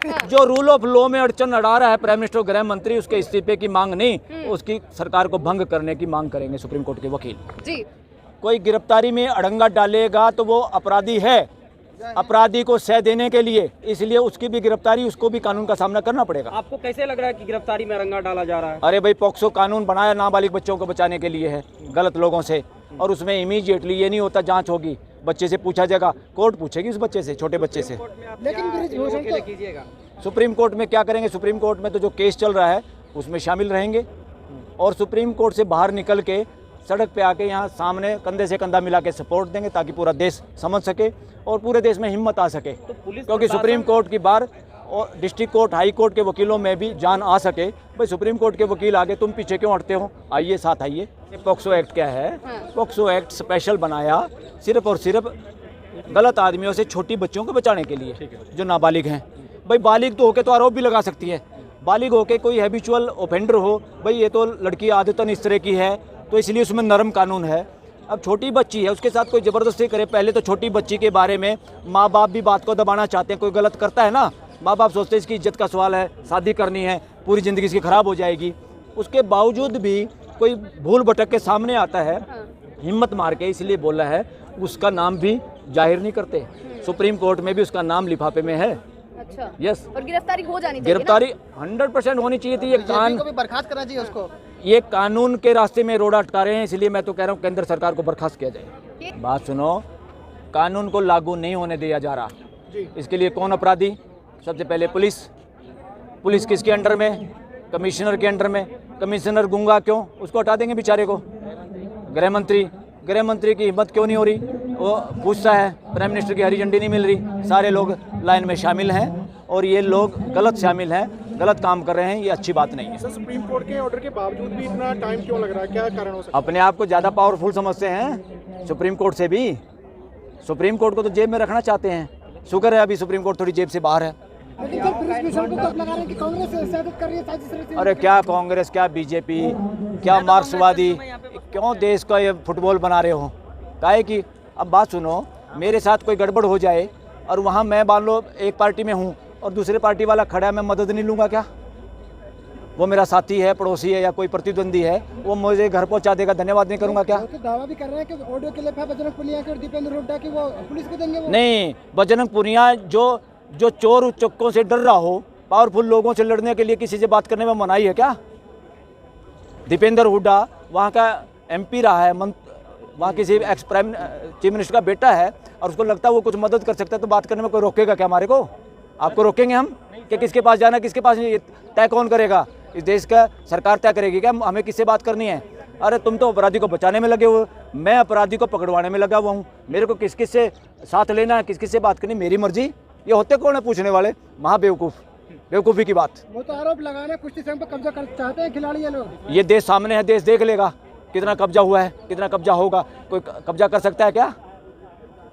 जो rule of law में अड़चन अड़ा रहा है प्राइम मिनिस्टर गृह मंत्री, उसके इस्तीफे की मांग नहीं, उसकी सरकार को भंग करने की मांग करेंगे सुप्रीम कोर्ट के वकील जी। कोई गिरफ्तारी में अड़ंगा डालेगा तो वो अपराधी है, अपराधी को सह देने के लिए, इसलिए उसकी भी गिरफ्तारी, उसको भी कानून का सामना करना पड़ेगा। आपको कैसे लग रहा है कि गिरफ्तारी में अड़ंगा डाला जा रहा है? अरे भाई, पॉक्सो कानून बनाया नाबालिग बच्चों को बचाने के लिए है गलत लोगों से, और उसमें इमीडिएटली ये नहीं होता जांच होगी, बच्चे से पूछा जाएगा, कोर्ट पूछेगी उस बच्चे से, छोटे बच्चे से। लेकिन सुप्रीम कोर्ट में क्या करेंगे? सुप्रीम कोर्ट में तो जो केस चल रहा है उसमें शामिल रहेंगे, और सुप्रीम कोर्ट से बाहर निकल के सड़क पे आके यहाँ सामने कंधे से कंधा मिला के सपोर्ट देंगे, ताकि पूरा देश समझ सके और पूरे देश में हिम्मत आ सके। तो क्योंकि सुप्रीम कोर्ट की बार और डिस्ट्रिक्ट कोर्ट, हाई कोर्ट के वकीलों में भी जान आ सके। भाई, सुप्रीम कोर्ट के वकील आगे, तुम पीछे क्यों हटते हो? आइए साथ आइए। पॉक्सो एक्ट क्या है? पॉक्सो एक्ट स्पेशल बनाया सिर्फ और सिर्फ गलत आदमियों से छोटी बच्चियों को बचाने के लिए, जो नाबालिग हैं। भाई, बालिग तो होके तो आरोप भी लगा सकती है, बालिग होके कोई हैबिचुअल ऑफेंडर हो, भाई ये तो लड़की आदतन इस तरह की है, तो इसलिए उसमें नरम कानून है। अब छोटी बच्ची है, उसके साथ कोई ज़बरदस्ती करे, पहले तो छोटी बच्ची के बारे में माँ बाप भी बात को दबाना चाहते हैं। कोई गलत करता है ना, माँ बाप सोचते हैं इसकी इज्जत का सवाल है, शादी करनी है, पूरी ज़िंदगी इसकी ख़राब हो जाएगी। उसके बावजूद भी कोई भूल भटक के सामने आता है, हिम्मत मार के, इसलिए बोला है, उसका नाम भी जाहिर नहीं करते। सुप्रीम कोर्ट में भी उसका नाम लिफाफे में है। अच्छा, यस। और गिरफ्तारी हो जानी चाहिए, गिरफ्तारी 100% होनी चाहिए थी। ये बर्खास्त करना चाहिए उसको। ये कानून के रास्ते में रोड अटका रहे हैं, इसलिए मैं तो कह रहा हूँ केंद्र सरकार को बर्खास्त किया जाए। बात सुनो, कानून को लागू नहीं होने दिया जा रहा, इसके लिए कौन अपराधी? सबसे पहले पुलिस। पुलिस किसके अंडर में? कमिश्नर के अंडर में। कमिश्नर गूंगा क्यों? उसको हटा देंगे बेचारे को। गृह मंत्री की हिम्मत क्यों नहीं हो रही? वो पूछता है, प्राइम मिनिस्टर की हरी झंडी नहीं मिल रही। सारे लोग लाइन में शामिल हैं, और ये लोग गलत शामिल हैं, गलत काम कर रहे हैं, ये अच्छी बात नहीं है। सर, सुप्रीम कोर्ट के ऑर्डर के बावजूद भी इतना टाइम क्यों लग रहा है? क्या कारण हो सकता है? अपने आप को ज़्यादा पावरफुल समझते हैं सुप्रीम कोर्ट से भी। सुप्रीम कोर्ट को तो जेब में रखना चाहते हैं। शुक्र है अभी सुप्रीम कोर्ट थोड़ी जेब से बाहर है। अरे क्या कांग्रेस, क्या बीजेपी, क्या मार्क्सवादी, क्यों देश का ये फुटबॉल बना रहे हो? काहे कि अब बात सुनो, मेरे साथ कोई गड़बड़ हो जाए और वहाँ मैं मान लो एक पार्टी में हूँ और दूसरे पार्टी वाला खड़ा है, मैं मदद नहीं लूँगा क्या? वो मेरा साथी है, पड़ोसी है, या कोई प्रतिद्वंदी है, वो मुझे घर पहुँचा देगा, धन्यवाद नहीं करूँगा क्या? तो दावा भी कर रहे हैं कि ऑडियो क्लिप है बजरंग पुनिया के और दीपेंद्र हुड्डा की, वो पुलिस को देंगे। वो नहीं, बजरंग पुनिया जो चोर उच्चकों से डर रहा हो, पावरफुल लोगों से लड़ने के लिए किसी से बात करने में मनाही है क्या? दीपेंद्र हुड्डा वहाँ का MP रहा है, वहाँ किसी एक्स प्राइम चीफ मिनिस्टर का बेटा है, और उसको लगता है वो कुछ मदद कर सकता है, तो बात करने में कोई रोकेगा क्या हमारे को? आपको रोकेंगे हम कि किसके पास जाना, किसके पास नहीं? तय कौन करेगा? इस देश का सरकार तय करेगी क्या हमें किससे बात करनी है? अरे तुम तो अपराधी को बचाने में लगे हुए, मैं अपराधी को पकड़वाने में लगा हुआ हूँ। मेरे को किस किस से साथ लेना है, किस किस से बात करनी, मेरी मर्जी। ये होते कौन है पूछने वाले? महा बेवकूफ़ी की बात। वो तो आरोप लगाना कुश्ती संघ पर कब्जा कर चाहते हैं खिलाड़ी ये लोग। ये देश सामने है, देश देख लेगा कितना कब्जा हुआ है, कितना कब्जा होगा। कोई कब्जा कर सकता है क्या?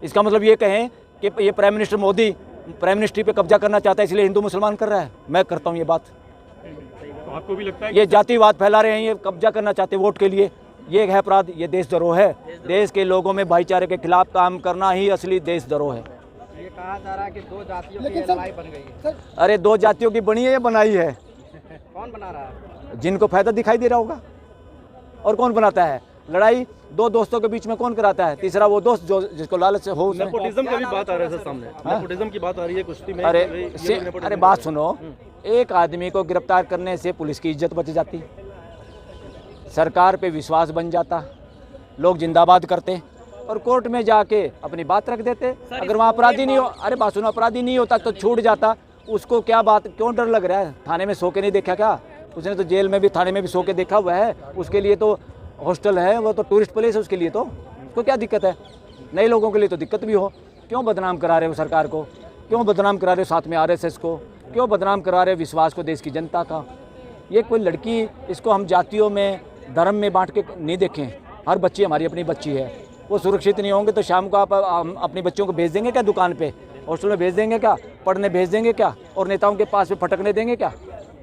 इसका मतलब ये कहें कि ये prime minister Modi prime ministry पे कब्जा करना चाहता है, इसलिए हिंदू मुसलमान कर रहा है? मैं करता हूँ ये बात। तो आपको भी लगता है ये जातिवाद फैला रहे हैं, ये कब्जा करना चाहते हैं वोट के लिए, ये है अपराध, ये देशद्रोह है। देश के लोगों में भाईचारे के खिलाफ काम करना ही असली देशद्रोह है। ये कहा जा रहा है कि दो जातियों की लड़ाई बन गई है। अरे दो जातियों की बनी है या बनाई है? कौन बना रहा है? जिनको फायदा दिखाई दे रहा होगा। और कौन बनाता है? लड़ाई दो दोस्तों के बीच में कौन कराता है? तीसरा वो दोस्त जो जिसको लालच से हो। नेपोटिज्म का भी बात आ रहा है सर सामने, नेपोटिज्म की बात आ रही है कुश्ती में। अरे बात सुनो, एक आदमी को गिरफ्तार करने से पुलिस की इज्जत बच जाती, सरकार पे विश्वास बन जाता, लोग जिंदाबाद करते, और कोर्ट में जाके अपनी बात रख देते। अगर वहाँ अपराधी नहीं हो, अरे बात सुनो, अपराधी नहीं होता तो छूट जाता। उसको क्या बात, क्यों डर लग रहा है? थाने में सो के नहीं देखा क्या? उसने तो जेल में भी, थाने में भी सो के देखा हुआ है। उसके लिए तो हॉस्टल है, वो तो टूरिस्ट प्लेस है उसके लिए, तो उसको क्या दिक्कत है? नए लोगों के लिए तो दिक्कत भी हो। क्यों बदनाम करा रहे हो सरकार को? क्यों बदनाम करा रहे हो साथ में RSS को? क्यों बदनाम करा रहे हो विश्वास को देश की जनता का? ये कोई लड़की, इसको हम जातियों में, धर्म में बांट के नहीं देखें। हर बच्ची हमारी अपनी बच्ची है, वो सुरक्षित नहीं होंगे तो शाम को आप अपनी बच्चों को भेज देंगे क्या दुकान पे? हॉस्टल में भेज देंगे क्या? पढ़ने भेज देंगे क्या? और नेताओं के पास में फटकने देंगे क्या?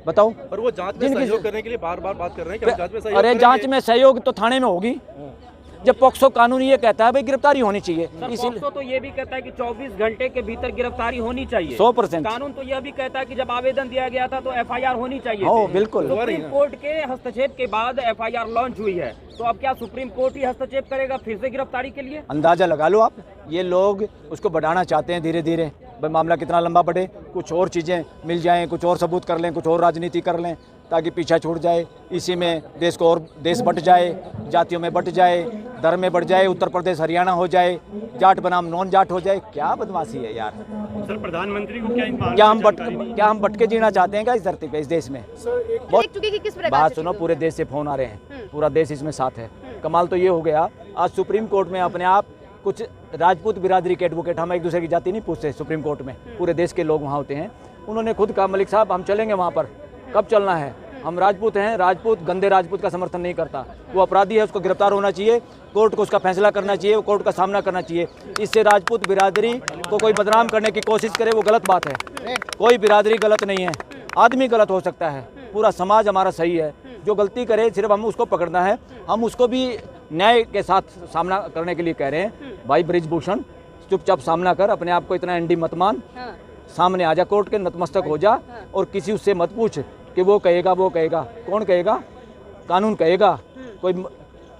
बताओ। पर वो जांच में सहयोग करने के लिए बार बार बात कर रहे हैं कि हम जांच में सहयोग अरे जांच में सहयोग तो थाने में होगी, जब पॉक्सो कानून ये कहता है भाई गिरफ्तारी होनी चाहिए। सर इसीलिए पॉक्सो तो ये भी कहता है कि 24 घंटे के भीतर गिरफ्तारी होनी चाहिए। 100%। कानून तो यह भी कहता है कि जब आवेदन दिया गया था तो एफआईआर होनी चाहिए हो थी। बिल्कुल। सुप्रीम कोर्ट के हस्तक्षेप के बाद एफआईआर लॉन्च हुई है, तो अब क्या सुप्रीम कोर्ट ही हस्तक्षेप करेगा फिर से गिरफ्तारी के लिए? अंदाजा लगा लो आप, ये लोग उसको बढ़ाना चाहते हैं धीरे धीरे। भाई मामला कितना लंबा बढ़े, कुछ और चीज़ें मिल जाएं, कुछ और सबूत कर लें, कुछ और राजनीति कर लें ताकि पीछा छूट जाए। इसी में देश को और देश बंट जाए, जातियों में बंट जाए, धर्म में बढ़ जाए, उत्तर प्रदेश हरियाणा हो जाए, जाट बनाम नॉन जाट हो जाए। क्या बदमाशी है यार। सर प्रधानमंत्री को क्या क्या हम बट के जीना चाहते हैं क्या इस धरती पे, इस देश में? देख चुके कि किस प्रकार बात से सुनो, चुनाव पूरे देश से फोन आ रहे हैं, पूरा देश इसमें साथ है। कमाल तो ये हो गया, आज सुप्रीम कोर्ट में अपने आप कुछ राजपूत बिरादरी के एडवोकेट, हम एक दूसरे की जाति नहीं पूछते सुप्रीम कोर्ट में, पूरे देश के लोग वहाँ होते हैं, उन्होंने खुद कहा मलिक साहब हम चलेंगे वहाँ पर। कब चलना है? हम राजपूत हैं, राजपूत गंदे राजपूत का समर्थन नहीं करता, वो अपराधी है, उसको गिरफ्तार होना चाहिए, कोर्ट को उसका फैसला करना चाहिए, वो कोर्ट का सामना करना चाहिए। इससे राजपूत बिरादरी को कोई बदनाम करने की कोशिश करे वो गलत बात है। कोई बिरादरी गलत नहीं है, आदमी गलत हो सकता है, पूरा समाज हमारा सही है। जो गलती करे सिर्फ हम उसको पकड़ना है, हम उसको भी न्याय के साथ सामना करने के लिए कह रहे हैं। भाई ब्रिजभूषण चुपचाप सामना कर, अपने आप को इतना एंडी मत मान, सामने आ जा कोर्ट के, नतमस्तक हो जा और किसी उससे मत पूछ कि वो कहेगा वो कहेगा। कौन कहेगा? कानून कहेगा। कोई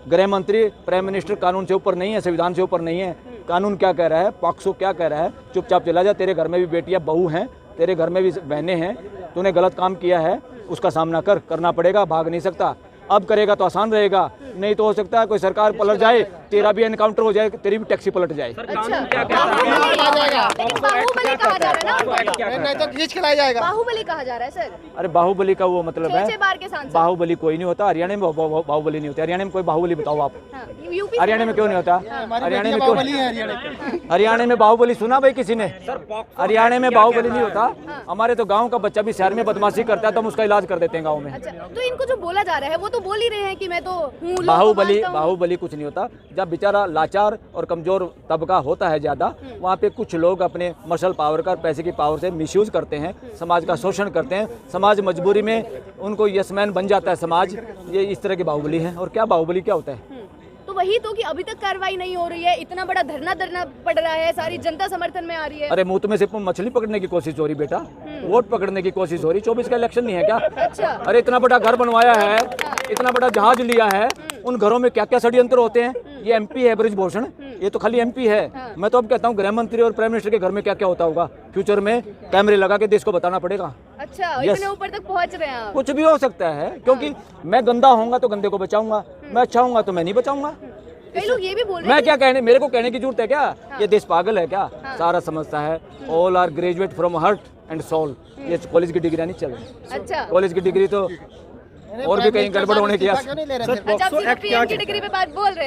गृह मंत्री प्राइम मिनिस्टर कानून से ऊपर नहीं है, संविधान से ऊपर नहीं है। कानून क्या कह रहा है, पॉक्सो क्या कह रहा है, चुपचाप चला जा। तेरे घर में भी बेटियां बहू हैं, तेरे घर में भी बहनें हैं, तूने गलत काम किया है, उसका सामना करना पड़ेगा, भाग नहीं सकता। अब करेगा तो आसान रहेगा, नहीं तो हो सकता है कोई सरकार पलट जाए, तेरा भी एनकाउंटर हो जाए, तेरी भी टैक्सी पलट जाए। सर कानून क्या कहता है? बाहुबली कहा जा रहा है ना, नहीं तो खींच के लाया जाएगा। बाहुबली कहा जा रहा है सर। अरे बाहुबली का वो मतलब है, 6 बार के सांसद। बाहुबली कोई नहीं होता हरियाणा में, बाहुबली नहीं होता हरियाणा में। कोई बाहुबली बताओ आप, हाँ, यूपी हरियाणा में क्यों नहीं होता? हरियाणा में क्यों? हरियाणा में बाहुबली सुना भाई किसी ने? हरियाणा में बाहुबली नहीं होता। हमारे तो गाँव का बच्चा भी शहर में बदमाशी करता है तो हम उसका इलाज कर देते हैं गाँव में। अच्छा, तो इनको जो बोला जा रहा है वो तो बोल ही रहे हैं कि मैं तो हूँ, लोगों को बाहुबली मानता हूँ। बाहुबली कुछ नहीं होता। जब बेचारा लाचार और कमजोर तबका होता है ज़्यादा, वहाँ पे कुछ लोग अपने मसल पावर का, पैसे की पावर से मिसयूज करते हैं, समाज का शोषण करते हैं, समाज मजबूरी में उनको यसमैन बन जाता है समाज। ये इस तरह की बाहुबली है। और क्या बाहुबली क्या होता है? तो वही तो कि अभी तक कार्रवाई नहीं हो रही है, इतना बड़ा धरना पड़ रहा है, सारी जनता समर्थन में आ रही है। अरे मुँह में से मछली पकड़ने की कोशिश हो रही बेटा, वोट पकड़ने की कोशिश हो रही। 24 का इलेक्शन नहीं है क्या? अच्छा। अरे इतना बड़ा घर बनवाया है, इतना बड़ा जहाज लिया है, उन घरों में क्या क्या षड्यंत्र होते हैं। ये एमपी है ब्रिजभूषण, ये तो खाली एमपी है। मैं तो अब कहता हूँ गृह मंत्री और प्राइम मिनिस्टर के घर में क्या क्या होता होगा। फ्यूचर में कैमरे लगा के देश को बताना पड़ेगा। अच्छा, Yes. इतने ऊपर तक पहुंच रहे हैं आप। कुछ भी हो सकता है, क्योंकि मैं गंदा होऊंगा तो गंदे को बचाऊंगा, मैं अच्छा होऊंगा तो मैं नहीं बचाऊंगा। कई लोग ये भी बोल रहे मैं हैं क्या कहने, मेरे को कहने की जरूरत है क्या? ये देश पागल है क्या? सारा समझता है। All are graduate from heart and soul. ये कॉलेज की डिग्री नहीं चल रही। अच्छा, कॉलेज की डिग्री तो और भी कहीं गड़बड़ होने की अच्छा, आप सिर्फ पीएम की डिग्री पे बात बोल रहे हैं।